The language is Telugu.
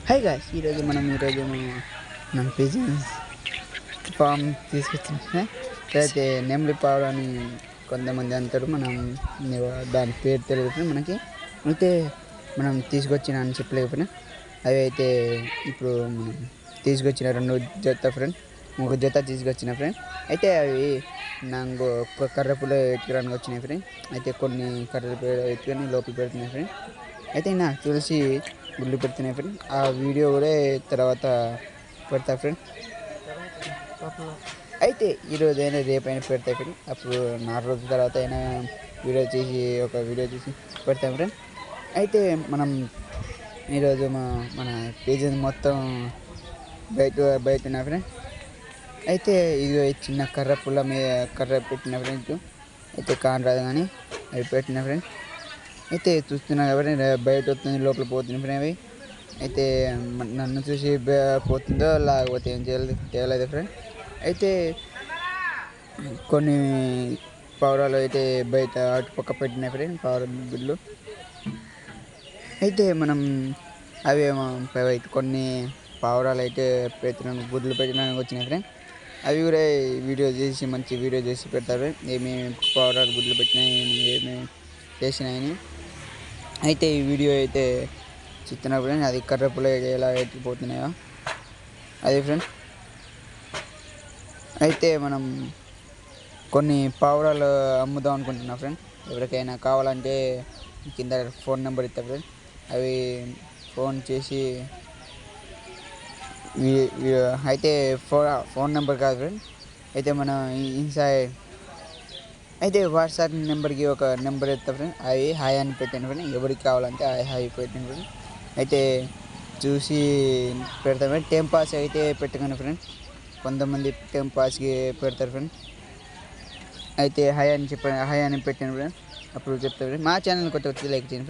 హై గాయ్స్ ఈరోజు మనం పిజన్స్ ఫామ్ తీసుకొచ్చిన అయితే నెమ్లి పావులు అని కొంతమంది అంటారు. దాని పేరు తెలియదు మనకి. అయితే మనం తీసుకొచ్చిన అని చెప్పలేకపోయినా అవి అయితే ఇప్పుడు మనం తీసుకొచ్చిన 2 జత ఫ్రెండ్, 3 జత తీసుకొచ్చిన ఫ్రెండ్. అయితే అవి నాకు కర్రపుల ఎత్తుకోవడానికి వచ్చినాయి ఫ్రెండ్. అయితే కొన్ని కర్రపుల ఎత్తుకొని లోపల పెడుతున్నాయి ఫ్రెండ్. అయితే నాకు తెలిసి గుళ్ళు పెడుతున్నాయి ఫ్రెండ్. ఆ వీడియో కూడా తర్వాత పెడతా ఫ్రెండ్. అయితే ఈరోజు అయినా రేపైనా పెడతాయి ఫ్రెండ్. అప్పుడు 4 రోజుల తర్వాత అయినా వీడియో చేసి పెడతాం ఫ్రెండ్. అయితే మనం ఈరోజు మన పేజీ మొత్తం బయట ఉన్న ఫ్రెండ్. అయితే ఇది చిన్న కర్ర పెట్టిన ఫ్రెండ్. అయితే కాన్ రాదు కానీ అవి పెట్టిన ఫ్రెండ్. అయితే చూస్తున్నా కాబట్టి బయట వస్తుంది, లోపల పోతుంది ఫ్రెండ్. అవి అయితే నన్ను చూసి పోతుందో లేకపోతే ఏం తేలేదు ఫ్రెండ్. అయితే కొన్ని పావురాలు అయితే బయట అటుపక్క పెట్టినాయి ఫ్రెండ్, పావురాల బిడ్లు. అయితే మనం అవేమో కొన్ని పావురాలు అయితే గుడ్లు పెట్టడానికి వచ్చినాయి ఫ్రెండ్. అవి కూడా మంచి వీడియో చేసి పెడతారు. ఏమేమి పావురాలు గుడ్లు పెట్టినాయి, ఏమేమి చేసినాయని. అయితే ఈ వీడియో అయితే చూస్తున్నప్పుడు అది కర్రపుల ఎలా ఎత్తిపోతున్నాయో అది ఫ్రెండ్. అయితే మనం కొన్ని పావురాలు అమ్ముదాం అనుకుంటున్నా ఫ్రెండ్. ఎవరికైనా కావాలంటే కింద ఫోన్ నెంబర్ ఇస్తా ఫ్రెండ్. అవి ఫోన్ చేసి అయితే ఫోన్ నెంబర్ కాదు ఫ్రెండ్. అయితే మనం ఇన్సైడ్ అయితే వాట్సాప్ నెంబర్కి ఒక నెంబర్ ఇస్తా ఫ్రెండ్. అవి హాయ్ అని పెట్టండి ఫ్రెండ్. ఎవరికి కావాలంటే హాయ్ పెట్టండి ఫ్రెండ్. అయితే చూసి పెడతాం ఫ్రెండ్. టైం పాస్ అయితే పెట్టకండి ఫ్రెండ్. కొంతమంది టైం పాస్కి పెడతారు ఫ్రెండ్. అయితే హాయ్ అని పెట్టండి ఫ్రెండ్. అప్పుడు చెప్తారు ఫ్రెండ్. మా ఛానల్ కొత్త వచ్చి లైక్ చేయండి ఫ్రెండ్.